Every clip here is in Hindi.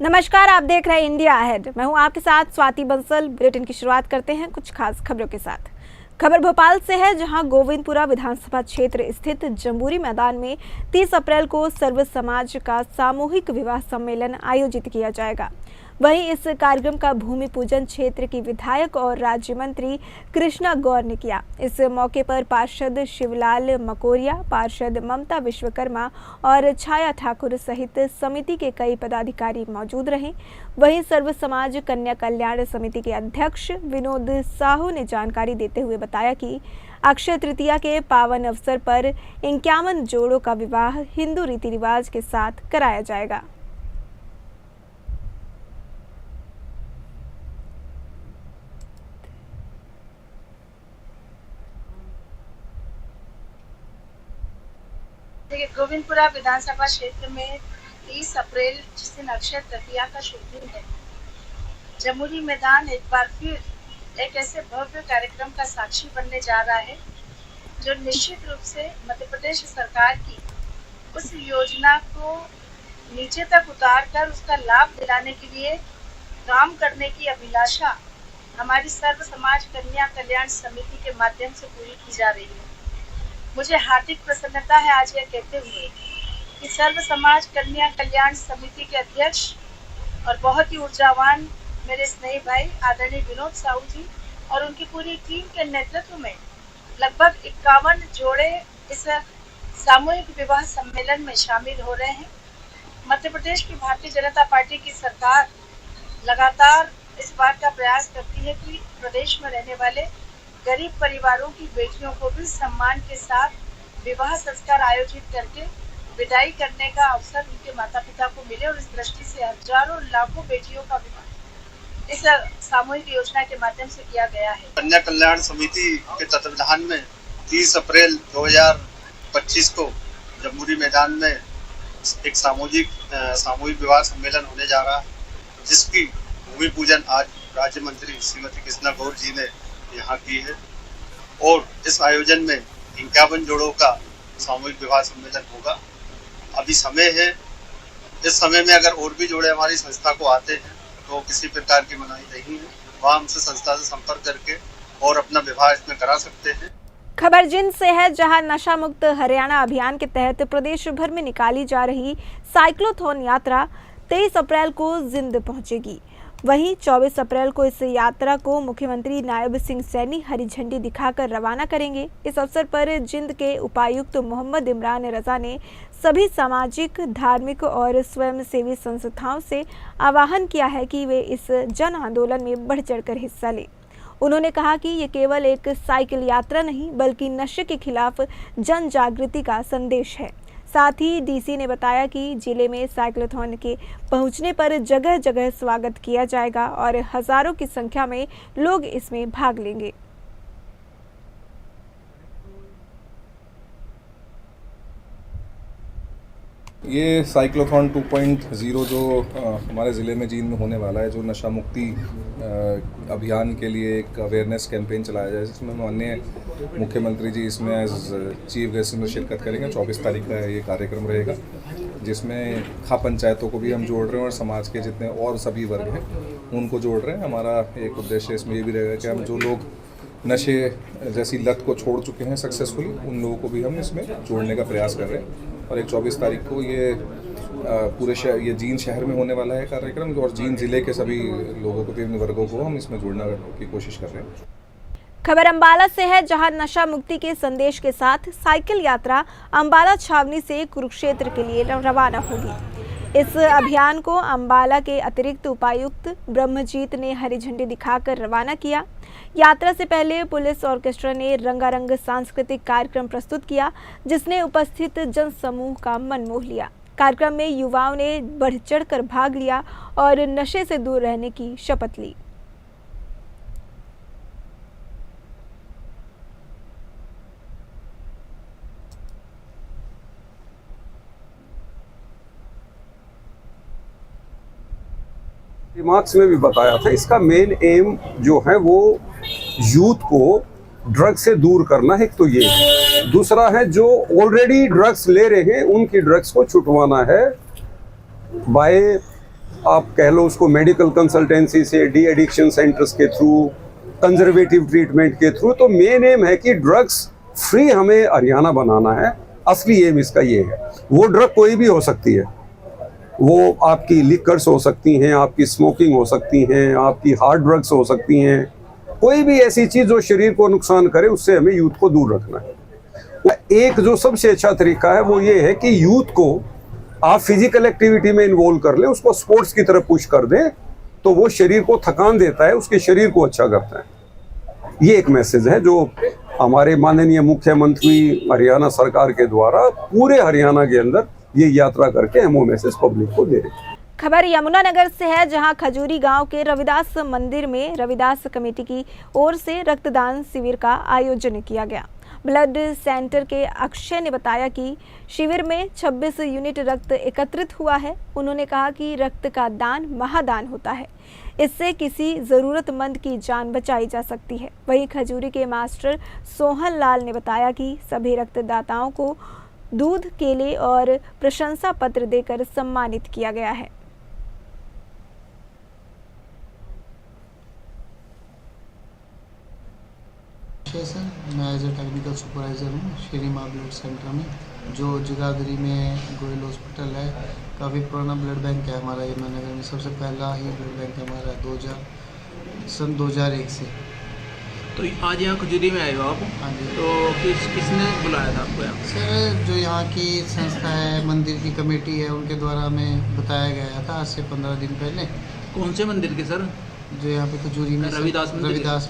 नमस्कार, आप देख रहे हैं इंडिया अहेड। मैं हूं आपके साथ स्वाति बंसल। बुलेटिन की शुरुआत करते हैं कुछ खास खबरों के साथ। खबर भोपाल से है, जहां गोविंदपुरा विधानसभा क्षेत्र स्थित जम्बूरी मैदान में 30 अप्रैल को सर्व समाज का सामूहिक विवाह सम्मेलन आयोजित किया जाएगा। वहीं इस कार्यक्रम का भूमि पूजन क्षेत्र की विधायक और राज्य मंत्री कृष्णा गौर ने किया। इस मौके पर पार्षद शिवलाल मकोरिया, पार्षद ममता विश्वकर्मा और छाया ठाकुर सहित समिति के कई पदाधिकारी मौजूद रहे। वहीं सर्व समाज कन्या कल्याण समिति के अध्यक्ष विनोद साहू ने जानकारी देते हुए बताया कि अक्षय तृतीया के पावन अवसर पर 51 जोड़ों का विवाह हिंदू रीति रिवाज के साथ कराया जाएगा। देखिए, गोविंदपुरा विधानसभा क्षेत्र में 30 अप्रैल जिस दिन अक्षय तृतीया का शुभ दिन है, जमुरी मैदान एक बार फिर एक ऐसे भव्य कार्यक्रम का साक्षी बनने जा रहा है जो निश्चित रूप से मध्य प्रदेश सरकार की उस योजना को नीचे तक उतार कर उसका लाभ दिलाने के लिए काम करने की अभिलाषा हमारी सर्व समाज कन्या कल्याण समिति के माध्यम से पूरी की जा रही है। मुझे हार्दिक प्रसन्नता है आज यह कहते हुए कि सर्व समाज कन्या कल्याण समिति के अध्यक्ष और बहुत ही ऊर्जावान मेरे स्नेही भाई आदरणीय विनोद साहू जी और उनकी पूरी टीम के नेतृत्व में लगभग 51 जोड़े इस सामूहिक विवाह सम्मेलन में शामिल हो रहे हैं। मध्य प्रदेश की भारतीय जनता पार्टी की सरकार लगातार इस बात का प्रयास करती है कि प्रदेश में रहने वाले गरीब परिवारों की बेटियों को भी सम्मान के साथ विवाह संस्कार आयोजित करके विदाई करने का अवसर उनके माता पिता को मिले और इस दृष्टि से हजारों लाखों बेटियों का विवाह इस सामूहिक योजना के माध्यम से किया गया है। कन्या कल्याण समिति के तत्वाधान में 30 अप्रैल 2025 को जम्बूरी मैदान में एक सामूहिक विवाह सम्मेलन होने जा रहा है, जिसकी भूमि पूजन आज राज्य मंत्री श्रीमती कृष्णा गौर जी ने यहाँ की है और इस आयोजन में 51 जोड़ों का सामूहिक विवाह सम्मेलन होगा। अभी समय है, इस समय में अगर और भी जोड़े हमारी संस्था को आते हैं तो किसी प्रकार की मनाही नहीं है, वहाँ हमसे संस्था से संपर्क करके और अपना विवाह इसमें करा सकते हैं। खबर जिन से है, जहां नशा मुक्त हरियाणा अभियान के तहत प्रदेश भर में निकाली जा रही साइक्लोथॉन यात्रा 23 अप्रैल को जिंद पहुंचेगी। वहीं 24 अप्रैल को इस यात्रा को मुख्यमंत्री नायब सिंह सैनी हरी झंडी दिखाकर रवाना करेंगे। इस अवसर पर जिंद के उपायुक्त मोहम्मद इमरान रजा ने सभी सामाजिक, धार्मिक और स्वयंसेवी संस्थाओं से आह्वान किया है कि वे इस जन आंदोलन में बढ़ चढ़कर हिस्सा लें। उन्होंने कहा कि ये केवल एक साइकिल यात्रा नहीं बल्कि नशे के खिलाफ जन जागृति का संदेश है। साथ ही डीसी ने बताया कि जिले में साइक्लोथॉन के पहुंचने पर जगह जगह स्वागत किया जाएगा और हजारों की संख्या में लोग इसमें भाग लेंगे। ये साइक्लोथॉन 2.0 जो हमारे ज़िले में जींद में होने वाला है, जो नशा मुक्ति अभियान के लिए एक अवेयरनेस कैंपेन चलाया जाए, जिसमें माननीय मुख्यमंत्री जी इसमें एज चीफ गेस्ट में शिरकत करेंगे। 24 तारीख का ये कार्यक्रम रहेगा, जिसमें खा पंचायतों को भी हम जोड़ रहे हैं और समाज के जितने और सभी वर्ग हैं उनको जोड़ रहे हैं। हमारा एक उद्देश्य इसमें ये भी रहेगा कि हम जो लोग नशे जैसी लत को छोड़ चुके हैं सक्सेसफुली, उन लोगों को भी हम इसमें जोड़ने का प्रयास कर रहे हैं। और एक 24 तारीख को ये पूरे शहर, ये जींद शहर में होने वाला है कार्यक्रम, और जींद जिले के सभी लोगों को, विभिन्न वर्गों को हम इसमें जोड़ने की कोशिश कर रहे हैं। खबर अंबाला से है, जहां नशा मुक्ति के संदेश के साथ साइकिल यात्रा अंबाला छावनी से कुरुक्षेत्र के लिए रवाना होगी। इस अभियान को अंबाला के अतिरिक्त उपायुक्त ब्रह्मजीत ने हरी झंडी दिखाकर रवाना किया। यात्रा से पहले पुलिस ऑर्केस्ट्रा ने रंगारंग सांस्कृतिक कार्यक्रम प्रस्तुत किया, जिसने उपस्थित जन समूह का मन मोह लिया। कार्यक्रम में युवाओं ने बढ़ चढ़कर भाग लिया और नशे से दूर रहने की शपथ ली। रिमार्क्स में भी बताया था, इसका मेन एम जो है वो यूथ को ड्रग से दूर करना है। तो ये दूसरा है जो ऑलरेडी ड्रग्स ले रहे हैं उनकी ड्रग्स को छुटवाना है बाय आप कह लो उसको मेडिकल कंसल्टेंसी से, डी एडिक्शन सेंटर्स के थ्रू, कंजर्वेटिव ट्रीटमेंट के थ्रू। तो मेन एम है कि ड्रग्स फ्री हमें हरियाणा बनाना है। असली एम इसका ये है। वो ड्रग कोई भी हो सकती है, वो आपकी लिकर्स हो सकती हैं, आपकी स्मोकिंग हो सकती हैं, आपकी हार्ड ड्रग्स हो सकती हैं, कोई भी ऐसी चीज़ जो शरीर को नुकसान करे उससे हमें यूथ को दूर रखना है। एक जो सबसे अच्छा तरीका है वो ये है कि यूथ को आप फिजिकल एक्टिविटी में इन्वॉल्व कर लें, उसको स्पोर्ट्स की तरफ पुश कर दें, तो वो शरीर को थकान देता है, उसके शरीर को अच्छा करता है। ये एक मैसेज है जो हमारे माननीय मुख्यमंत्री हरियाणा सरकार के द्वारा पूरे हरियाणा के अंदर ये यात्रा करके हम वो मैसेज पब्लिक को दे रहे हैं। खबर यमुनानगर से है, जहां खजूरी गांव के रविदास मंदिर में रविदास कमेटी की ओर से रक्तदान शिविर का आयोजन किया गया। ब्लड सेंटर के अक्षय ने बताया कि शिविर में 26 यूनिट रक्त एकत्रित हुआ है। उन्होंने कहा कि रक्त का दान महादान होता है, इससे किसी ज़रूरतमंद की जान बचाई जा सकती है। वहीं खजूरी के मास्टर सोहन लाल ने बताया कि सभी रक्तदाताओं को दूध, केले और प्रशंसा पत्र देकर सम्मानित किया गया है। सर, मैं एज ए टेक्निकल सुपरवाइज़र हूँ श्री माँ ब्लड सेंटर में, जो जगाधरी में गोयल हॉस्पिटल है। काफ़ी पुराना ब्लड बैंक है हमारा यमुनानगर में। सबसे पहला ही ब्लड बैंक हमारा 2001 से। तो आज यहाँ खजूरी में आए हो आप? हाँ जी। तो किसने बुलाया था आपको यहाँ? सर, जो यहाँ की संस्था है, मंदिर की कमेटी है, उनके द्वारा हमें बताया गया था आज से 15 दिन पहले। कौन से मंदिर के सर? जो यहाँ पे खजूरी में रविदास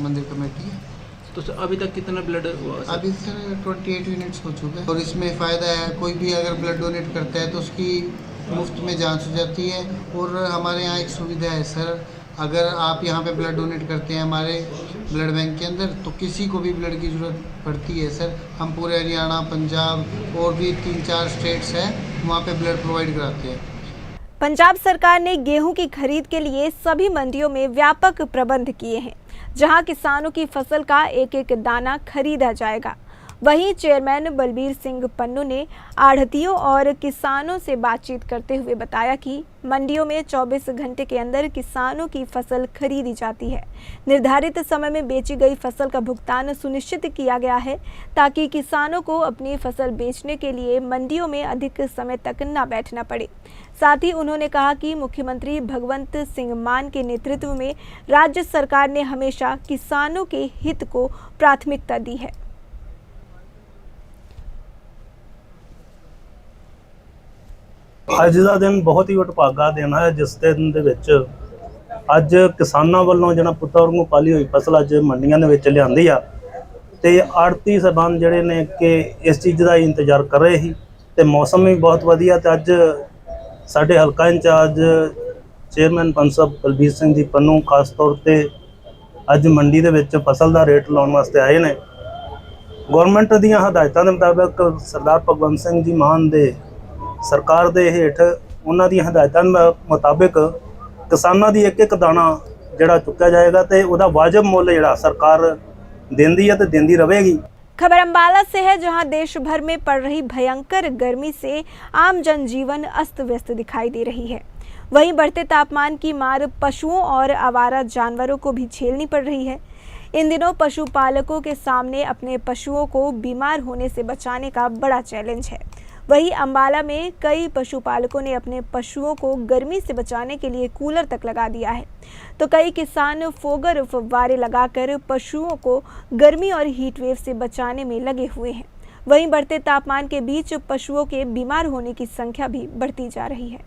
मंदिर कमेटी है। तो अभी तक कितना ब्लड हुआ सर? अभी सर 28 यूनिट्स हो चुके हैं। और इसमें फ़ायदा है, कोई भी अगर ब्लड डोनेट करता है तो उसकी मुफ्त में जांच हो जाती है। और हमारे यहाँ एक सुविधा है सर, अगर आप यहाँ पे ब्लड डोनेट करते हैं हमारे ब्लड बैंक के अंदर, तो किसी को भी ब्लड की ज़रूरत पड़ती है सर, हम पूरे हरियाणा, पंजाब और भी 3-4 स्टेट्स हैं, वहाँ पे ब्लड प्रोवाइड कराते हैं। पंजाब सरकार ने गेहूं की खरीद के लिए सभी मंडियों में व्यापक प्रबंध किए हैं, जहां किसानों की फसल का एक एक दाना खरीदा जाएगा। वहीं चेयरमैन बलबीर सिंह पन्नू ने आढ़तियों और किसानों से बातचीत करते हुए बताया कि मंडियों में 24 घंटे के अंदर किसानों की फसल खरीदी जाती है। निर्धारित समय में बेची गई फसल का भुगतान सुनिश्चित किया गया है, ताकि किसानों को अपनी फसल बेचने के लिए मंडियों में अधिक समय तक न बैठना पड़े। साथ ही उन्होंने कहा कि मुख्यमंत्री भगवंत सिंह मान के नेतृत्व में राज्य सरकार ने हमेशा किसानों के हित को प्राथमिकता दी है। ਅੱਜ ਦਾ ਦਿਨ ਬਹੁਤ ਹੀ ਵਡਭਾਗਾ ਦਿਨ ਹੈ, ਜਿਸ ਦਿਨ ਦੇ ਵਿੱਚ ਅੱਜ ਕਿਸਾਨਾਂ ਵੱਲੋਂ ਜਿਹੜਾ ਪੁੱਤਾਂ ਵਾਂਗੂ ਪਾਲੀ ਹੋਈ ਫਸਲ ਅੱਜ ਮੰਡੀਆਂ ਦੇ ਵਿੱਚ ਲਿਆਂਦੀ ਆ, ਤੇ ਆੜਤੀ ਸਭਾਨ ਜਿਹੜੇ ਨੇ ਕਿ ਇਸ ਚੀਜ਼ ਦਾ ਇੰਤਜ਼ਾਰ ਕਰ ਰਹੇ ਸੀ, ਤੇ ਮੌਸਮ ਵੀ ਬਹੁਤ ਵਧੀਆ। ਤੇ ਅੱਜ ਸਾਡੇ ਹਲਕਾ ਇੰਚਾਰਜ ਚੇਅਰਮੈਨ ਪੰਸਬ ਬਲਬੀਰ ਸਿੰਘ ਜੀ ਪੰਨੂ ਖਾਸ ਤੌਰ ਤੇ ਅੱਜ ਮੰਡੀ ਦੇ ਵਿੱਚ ਫਸਲ ਦਾ ਰੇਟ ਲਾਉਣ ਵਾਸਤੇ ਆਏ ਨੇ। ਗਵਰਨਮੈਂਟ ਦੀਆਂ ਹਦਾਇਤਾਂ ਦੇ ਮੁਤਾਬਕ ਸਰਦਾਰ ਭਗਵੰਤ ਸਿੰਘ ਜੀ ਮਾਨ ਦੇ सरकार के हेठ उन्होंने दी हदायतों मुताबिक किसानों की एक एक दाना जड़ा चुकया जाएगा, तो उसका वाजिब मुल जड़ा सरकार देंदी है तो देंदी रहेगी। खबर अम्बाला से है, जहां देश भर में पड़ रही भयंकर गर्मी से आम जनजीवन अस्त व्यस्त दिखाई दे रही है। वहीं बढ़ते तापमान की मार पशुओं और आवारा जानवरों को भी झेलनी पड़ रही है। इन दिनों पशुपालकों के सामने अपने पशुओं को बीमार होने से बचाने का बड़ा चैलेंज है। वहीं अम्बाला में कई पशुपालकों ने अपने पशुओं को गर्मी से बचाने के लिए कूलर तक लगा दिया है, तो कई किसान फोगर फव्वारे लगाकर पशुओं को गर्मी और हीट वेव से बचाने में लगे हुए हैं। वहीं बढ़ते तापमान के बीच पशुओं के बीमार होने की संख्या भी बढ़ती जा रही है।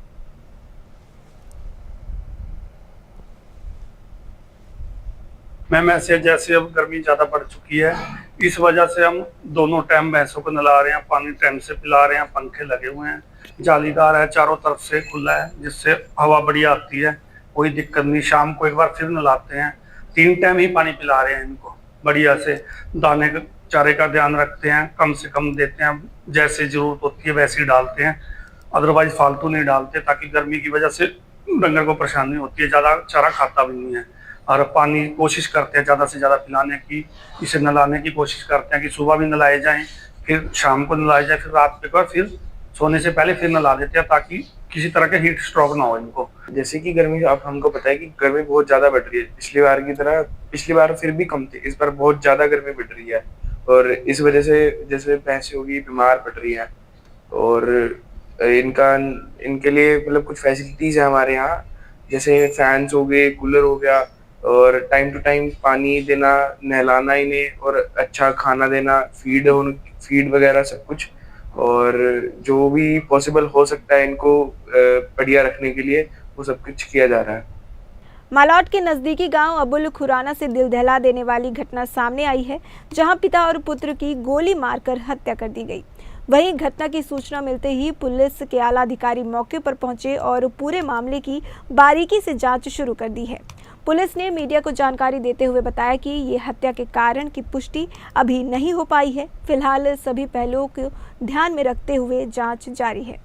मैम, ऐसे जैसे अब गर्मी ज़्यादा बढ़ चुकी है, इस वजह से हम दोनों टाइम भैंसों को नला रहे हैं, पानी टाइम से पिला रहे हैं, पंखे लगे हुए हैं, जालीदार है, चारों तरफ से खुला है, जिससे हवा बढ़िया आती है, कोई दिक्कत नहीं। शाम को एक बार फिर नलाते हैं, 3 टाइम ही पानी पिला रहे हैं इनको बढ़िया से। दाने चारे का ध्यान रखते हैं, कम से कम देते हैं, जैसे ज़रूरत होती है वैसे ही डालते हैं, अदरवाइज फालतू नहीं डालते, ताकि गर्मी की वजह से डंगर को परेशानी होती है, ज़्यादा चारा खाता भी नहीं है। और पानी कोशिश करते हैं ज़्यादा से ज़्यादा पिलाने की, इसे नलाने की कोशिश करते हैं कि सुबह भी नलाए जाएं, फिर शाम को नलाए जाए, फिर रात के बाद फिर सोने से पहले फिर नला देते हैं, ताकि किसी तरह का हीट स्ट्रोक ना हो इनको। जैसे कि गर्मी, अब हमको पता है कि गर्मी बहुत ज़्यादा बढ़ रही है, पिछली बार की तरह, पिछली बार फिर भी कम थी, इस बार बहुत ज़्यादा गर्मी बढ़ रही है और इस वजह से जैसे भैंसें होगी बीमार पड़ रही हैं और इनके लिए मतलब कुछ फैसिलिटीज़ है हमारे यहाँ, जैसे फैंस हो गए, कूलर हो गया और टाइम टू टाइम पानी देना, नहलाना इन्हें और अच्छा खाना देना, फीड वगैरह सब कुछ, और जो भी पॉसिबल हो सकता है इनको बढ़िया रखने के लिए वो सब कुछ किया जा रहा है। मालौट के नजदीकी गांव अबुल खुराना से दिल दहला देने वाली घटना सामने आई है, जहां पिता और पुत्र की गोली मारकर हत्या कर दी गई। वहीं घटना की सूचना मिलते ही पुलिस के आला अधिकारी मौके पर पहुंचे और पूरे मामले की बारीकी से जांच शुरू कर दी है। पुलिस ने मीडिया को जानकारी देते हुए बताया कि ये हत्या के कारण की पुष्टि अभी नहीं हो पाई है। फिलहाल सभी पहलुओं को ध्यान में रखते हुए जांच जारी है।